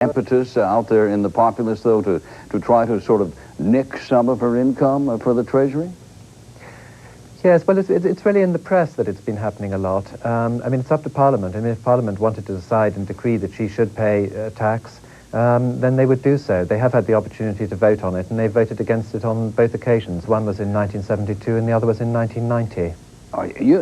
impetus out there in the populace, though, to try to sort of nick some of her income for the Treasury? Yes, well, it's really in the press that it's been happening a lot. I mean, it's up to Parliament. I mean, if Parliament wanted to decide and decree that she should pay tax, then they would do so. They have had the opportunity to vote on it, and they voted against it on both occasions. One was in 1972, and the other was in 1990.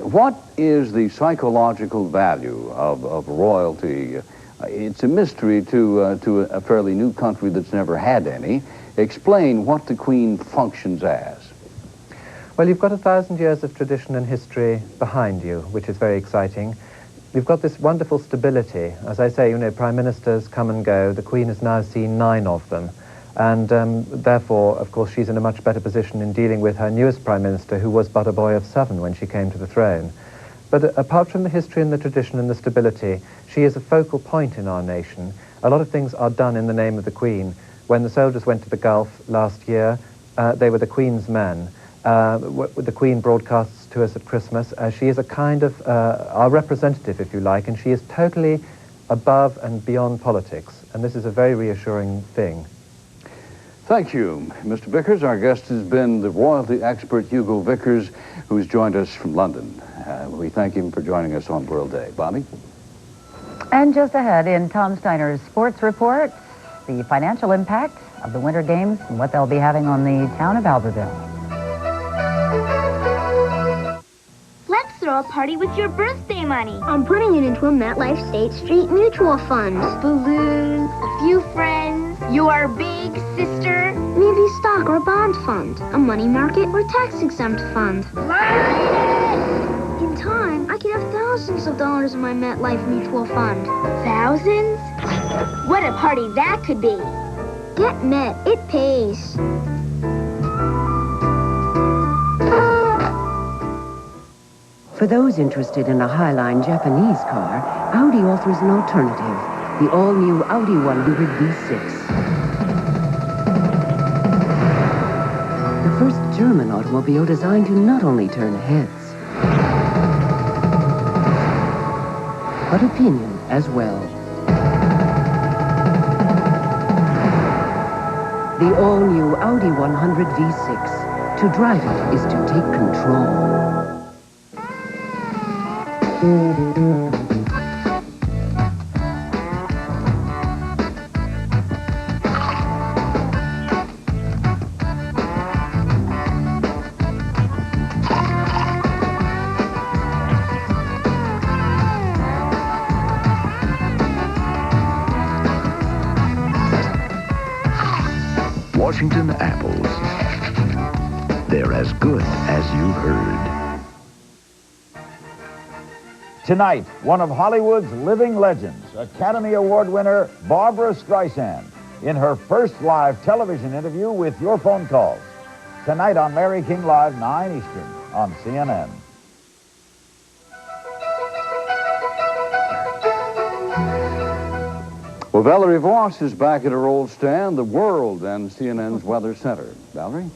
What is the psychological value of royalty? It's a mystery to a fairly new country that's never had any. Explain what the Queen functions as. Well, you've got 1,000 years of tradition and history behind you, which is very exciting. You've got this wonderful stability. As I say, you know, prime ministers come and go. The Queen has now seen 9 of them. And therefore, of course, she's in a much better position in dealing with her newest prime minister, who was but a boy of 7 when she came to the throne. But apart from the history and the tradition and the stability, she is a focal point in our nation. A lot of things are done in the name of the Queen. When the soldiers went to the Gulf last year, they were the Queen's men. The Queen broadcasts to us at Christmas. She is a kind of our representative, if you like, and she is totally above and beyond politics. And this is a very reassuring thing. Thank you, Mr. Vickers. Our guest has been the royalty expert Hugo Vickers, who's joined us from London. We thank him for joining us on World Day. Bobbie? And just ahead in Tom Steiner's sports report, the financial impact of the Winter Games and what they'll be having on the town of Albertville. Let's throw a party with your birthday money. I'm putting it into a MetLife State Street mutual fund. Balloons, a few friends, your big sister. Maybe a stock or bond fund, a money market or tax-exempt fund. In time, I could have thousands of dollars in my MetLife mutual fund. Thousands? What a party that could be. Get Met, it pays. For those interested in a Highline Japanese car, Audi offers an alternative, the all-new Audi 100 V6. The first German automobile designed to not only turn heads, but opinion as well. The all-new Audi 100 V6. To drive it is to take control. Washington apples. They're as good as you've heard. Tonight, one of Hollywood's living legends, Academy Award winner Barbra Streisand, in her first live television interview with your phone calls. Tonight on Larry King Live, 9 Eastern on CNN. Well, Valerie Voss is back at her old stand, the World and CNN's Weather Center. Valerie?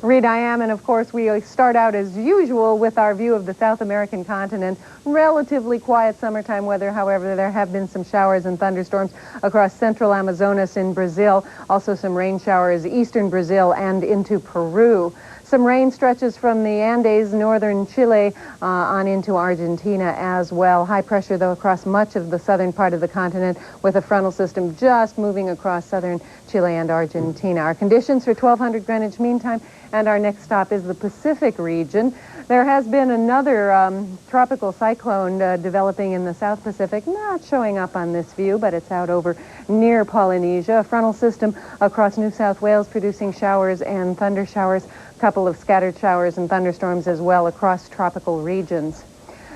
Reid, I am, and of course we start out as usual with our view of the South American continent. Relatively quiet summertime weather, however, there have been some showers and thunderstorms across central Amazonas in Brazil, also some rain showers eastern Brazil and into Peru. Some rain stretches from the Andes, northern Chile, on into Argentina as well. High pressure, though, across much of the southern part of the continent, with a frontal system just moving across southern Chile and Argentina. Our conditions for 1200 Greenwich Mean Time, and our next stop is the Pacific region. There has been another tropical cyclone developing in the South Pacific, not showing up on this view, but it's out over near Polynesia. A frontal system across New South Wales producing showers and thunder showers, a couple of scattered showers and thunderstorms as well across tropical regions.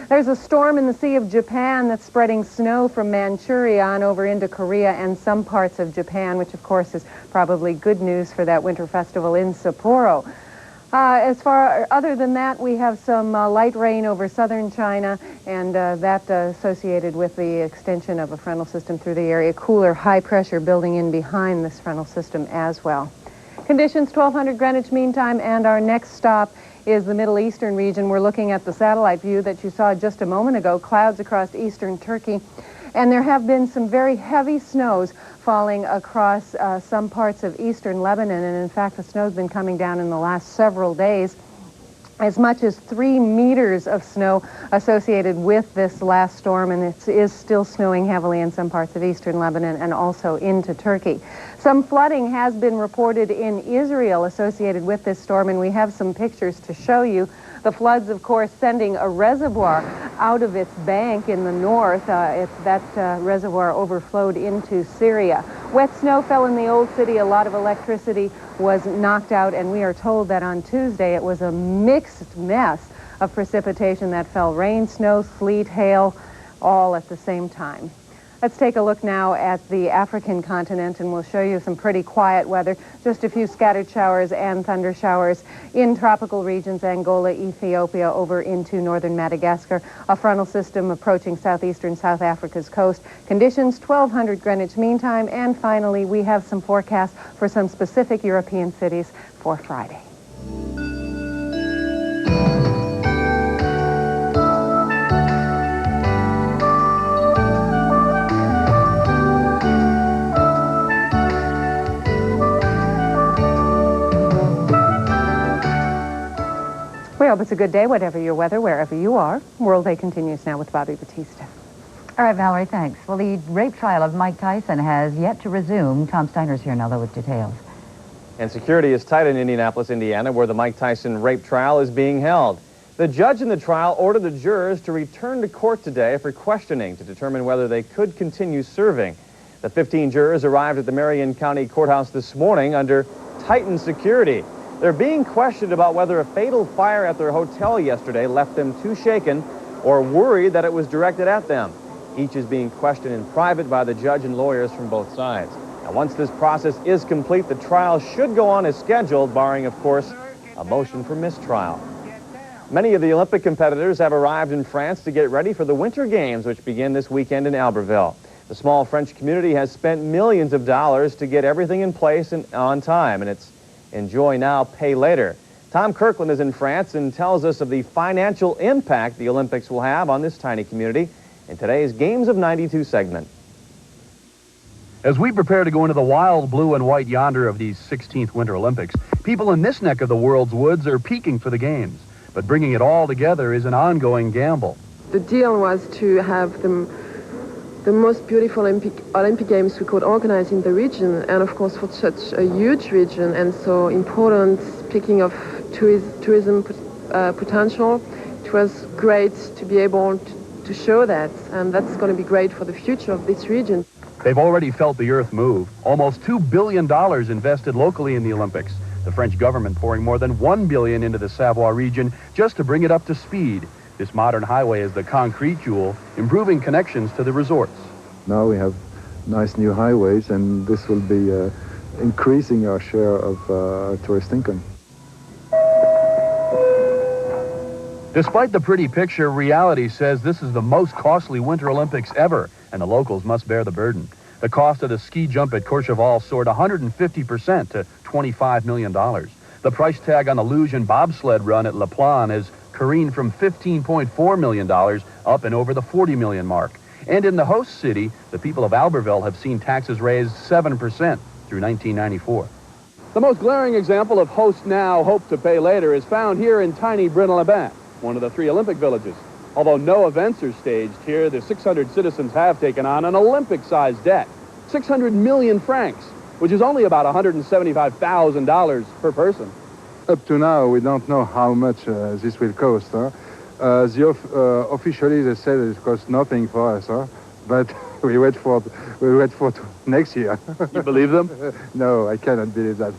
There's a storm in the Sea of Japan that's spreading snow from Manchuria on over into Korea and some parts of Japan, which of course is probably good news for that winter festival in Sapporo. Other than that, we have some light rain over southern China, and that associated with the extension of a frontal system through the area. Cooler, high pressure building in behind this frontal system as well. Conditions 1200 Greenwich Mean Time, and our next stop is the Middle Eastern region. We're looking at the satellite view that you saw just a moment ago. Clouds across eastern Turkey And there have been some very heavy snows falling across some parts of eastern Lebanon, and in fact the snow's been coming down in the last several days. As much as 3 meters of snow associated with this last storm, and it is still snowing heavily in some parts of eastern Lebanon and also into Turkey. Some flooding has been reported in Israel associated with this storm, and we have some pictures to show you. The floods, of course, sending a reservoir out of its bank in the north. That reservoir overflowed into Syria. Wet snow fell in the old city. A lot of electricity was knocked out, and we are told that on Tuesday it was a mixed mess of precipitation that fell. Rain, snow, sleet, hail, all at the same time. Let's take a look now at the African continent, and we'll show you some pretty quiet weather. Just a few scattered showers and thunder showers in tropical regions, Angola, Ethiopia, over into northern Madagascar. A frontal system approaching southeastern South Africa's coast. Conditions 1200 Greenwich Mean Time. And finally, we have some forecasts for some specific European cities for Friday. We hope it's a good day, whatever your weather, wherever you are. World Day continues now with Bobbie Battista. All right, Valerie, thanks. Well, the rape trial of Mike Tyson has yet to resume. Tom Steiner's here now, though, with details. And security is tight in Indianapolis, Indiana, where the Mike Tyson rape trial is being held. The judge in the trial ordered the jurors to return to court today for questioning to determine whether they could continue serving. The 15 jurors arrived at the Marion County Courthouse this morning under tightened security. They're being questioned about whether a fatal fire at their hotel yesterday left them too shaken or worried that it was directed at them. Each is being questioned in private by the judge and lawyers from both sides. Now, once this process is complete, the trial should go on as scheduled, barring, of course, a motion for mistrial. Many of the Olympic competitors have arrived in France to get ready for the Winter Games, which begin this weekend in Albertville. The small French community has spent millions of dollars to get everything in place and on time, and it's enjoy now, pay later. Tom Kirkland is in France and tells us of the financial impact the Olympics will have on this tiny community in today's Games of 92 segment. As we prepare to go into the wild blue and white yonder of these 16th Winter Olympics, people in this neck of the world's woods are peaking for the Games. But bringing it all together is an ongoing gamble. The deal was to have the most beautiful Olympic Games we could organize in the region, and of course for such a huge region and so important, speaking of tourism potential, it was great to be able to show that, and that's going to be great for the future of this region. They've already felt the earth move. Almost $2 billion invested locally in the Olympics. The French government pouring more than $1 billion into the Savoie region just to bring it up to speed. This modern highway is the concrete jewel, improving connections to the resorts. Now we have nice new highways, and this will be increasing our share of tourist income. Despite the pretty picture, reality says this is the most costly Winter Olympics ever, and the locals must bear the burden. The cost of the ski jump at Courchevel soared 150% to $25 million. The price tag on the luge and bobsled run at La Plagne is careened from $15.4 million up and over the $40 million mark. And in the host city, the people of Albertville have seen taxes raised 7% through 1994. The most glaring example of host now, hope to pay later is found here in tiny Brune-les-Bains, one of the 3 Olympic villages. Although no events are staged here, the 600 citizens have taken on an Olympic-sized debt, 600 million francs, which is only about $175,000 per person. Up to now, we don't know how much this will cost. Officially, they say that it costs nothing for us, but we wait for next year. You believe them? No, I cannot believe that.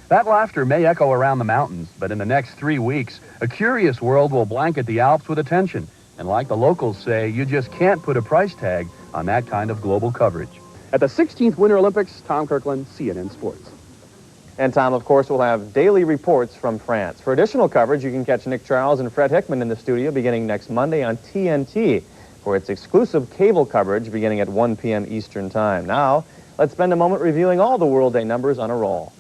That laughter may echo around the mountains, but in the next 3 weeks, a curious world will blanket the Alps with attention. And like the locals say, you just can't put a price tag on that kind of global coverage. At the 16th Winter Olympics, Tom Kirkland, CNN Sports. And Tom, of course, will have daily reports from France. For additional coverage, you can catch Nick Charles and Fred Hickman in the studio beginning next Monday on TNT for its exclusive cable coverage beginning at 1 p.m. Eastern Time. Now, let's spend a moment reviewing all the World Day numbers on a roll.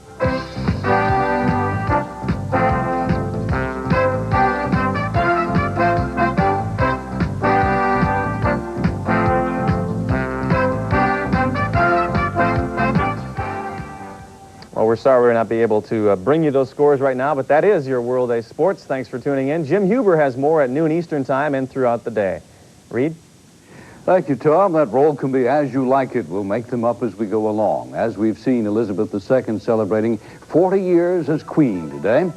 we're sorry we're not be able to bring you those scores right now, but that is your World Day Sports. Thanks for tuning in. Jim Huber has more at noon Eastern Time and throughout the day. Reid? Thank you, Tom. That roll can be as you like it. We'll make them up as we go along. As we've seen Elizabeth II celebrating 40 years as Queen today.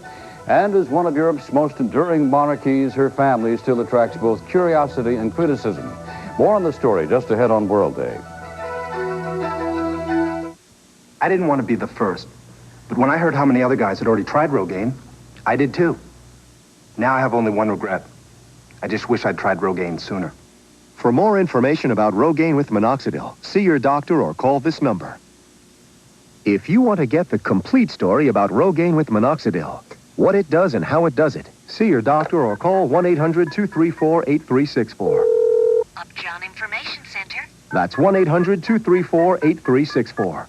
And as one of Europe's most enduring monarchies, her family still attracts both curiosity and criticism. More on the story just ahead on World Day. I didn't want to be the first, but when I heard how many other guys had already tried Rogaine, I did too. Now I have only one regret. I just wish I'd tried Rogaine sooner. For more information about Rogaine with minoxidil, see your doctor or call this number. If you want to get the complete story about Rogaine with minoxidil, what it does and how it does it, see your doctor or call 1-800-234-8364. Upjohn Information Center. That's 1-800-234-8364.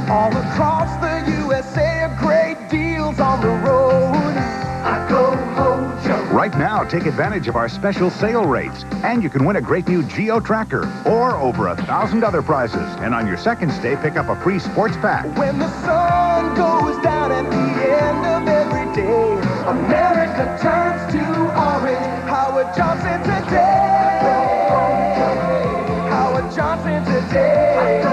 All across the USA, great deals on the road. I go Hojo. Right now, take advantage of our special sale rates, and you can win a great new Geo Tracker or over 1,000 other prizes. And on your second stay, pick up a free sports pack. When the sun goes down at the end of every day, America turns to orange. Howard Johnson today. Howard Johnson today.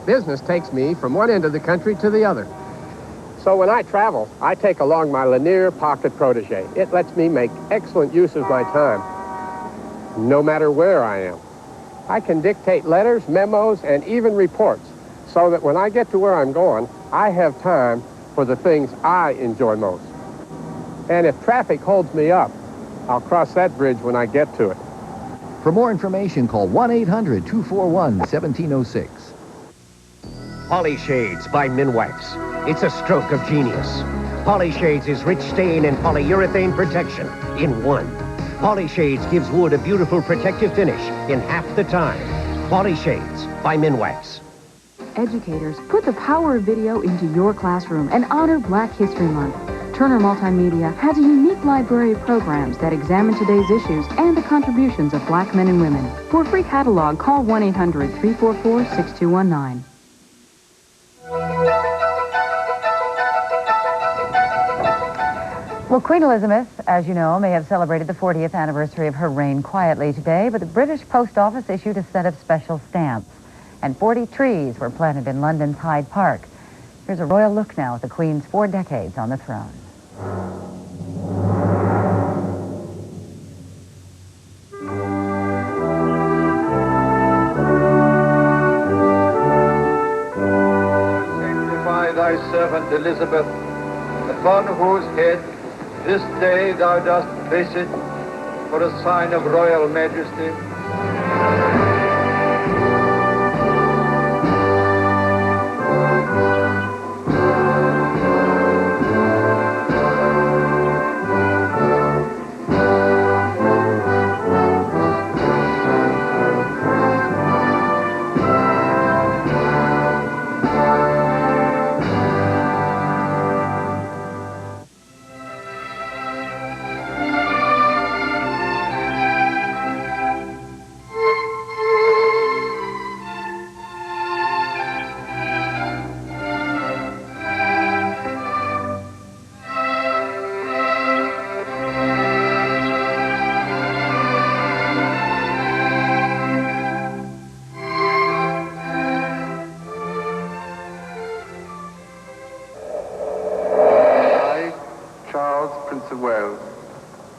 Business takes me from one end of the country to the other. So when I travel, I take along my Lanier Pocket Protege. It lets me make excellent use of my time, no matter where I am. I can dictate letters, memos, and even reports, so that when I get to where I'm going, I have time for the things I enjoy most. And if traffic holds me up, I'll cross that bridge when I get to it. For more information, call 1-800-241-1706. Polyshades by Minwax. It's a stroke of genius. Polyshades is rich stain and polyurethane protection in one. Polyshades gives wood a beautiful protective finish in half the time. Polyshades by Minwax. Educators, put the power of video into your classroom and honor Black History Month. Turner Multimedia has a unique library of programs that examine today's issues and the contributions of Black men and women. For a free catalog, call 1-800-344-6219. Well, Queen Elizabeth, as you know, may have celebrated the 40th anniversary of her reign quietly today, but the British Post Office issued a set of special stamps, and 40 trees were planted in London's Hyde Park. Here's a royal look now at the Queen's 4 decades on the throne. Sanctify thy servant Elizabeth, upon whose head this day thou dost place it for a sign of royal majesty.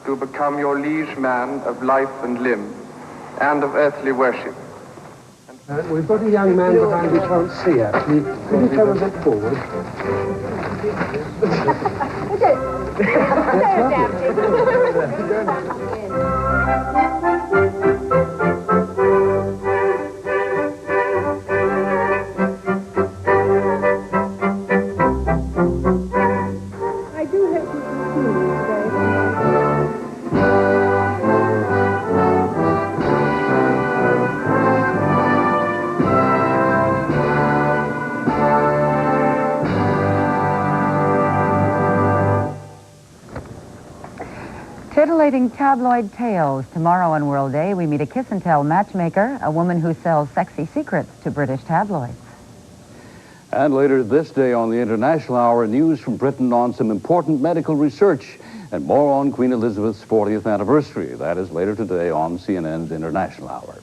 To become your liege man of life and limb, and of earthly worship. We've got a young man behind you can't see, actually. Could you come a bit forward? I do hope you can see me today. Titillating tabloid tales. Tomorrow on World Day, we meet a kiss-and-tell matchmaker, a woman who sells sexy secrets to British tabloids. And later this day on the International Hour, news from Britain on some important medical research and more on Queen Elizabeth's 40th anniversary. That is later today on CNN's International Hour.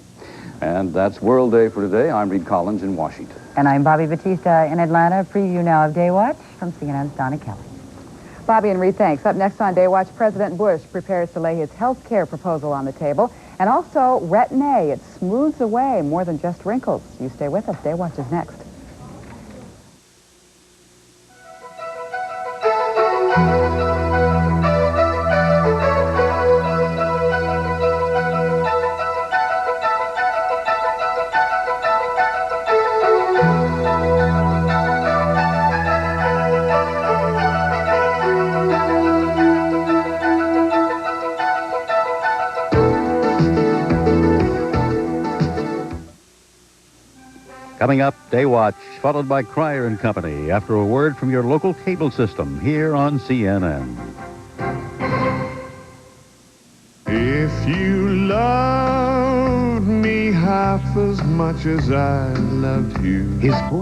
And that's World Day for today. I'm Reid Collins in Washington. And I'm Bobbie Battista in Atlanta. Preview now of Day Watch from CNN's Donna Kelly. Bobbie and Reid, thanks. Up next on Day Watch, President Bush prepares to lay his health care proposal on the table. And also, Retin-A. It smooths away more than just wrinkles. You stay with us. Day Watch is next. Coming up, Day Watch, followed by Cryer and Company, after a word from your local cable system here on CNN. If you loved me half as much as I loved you.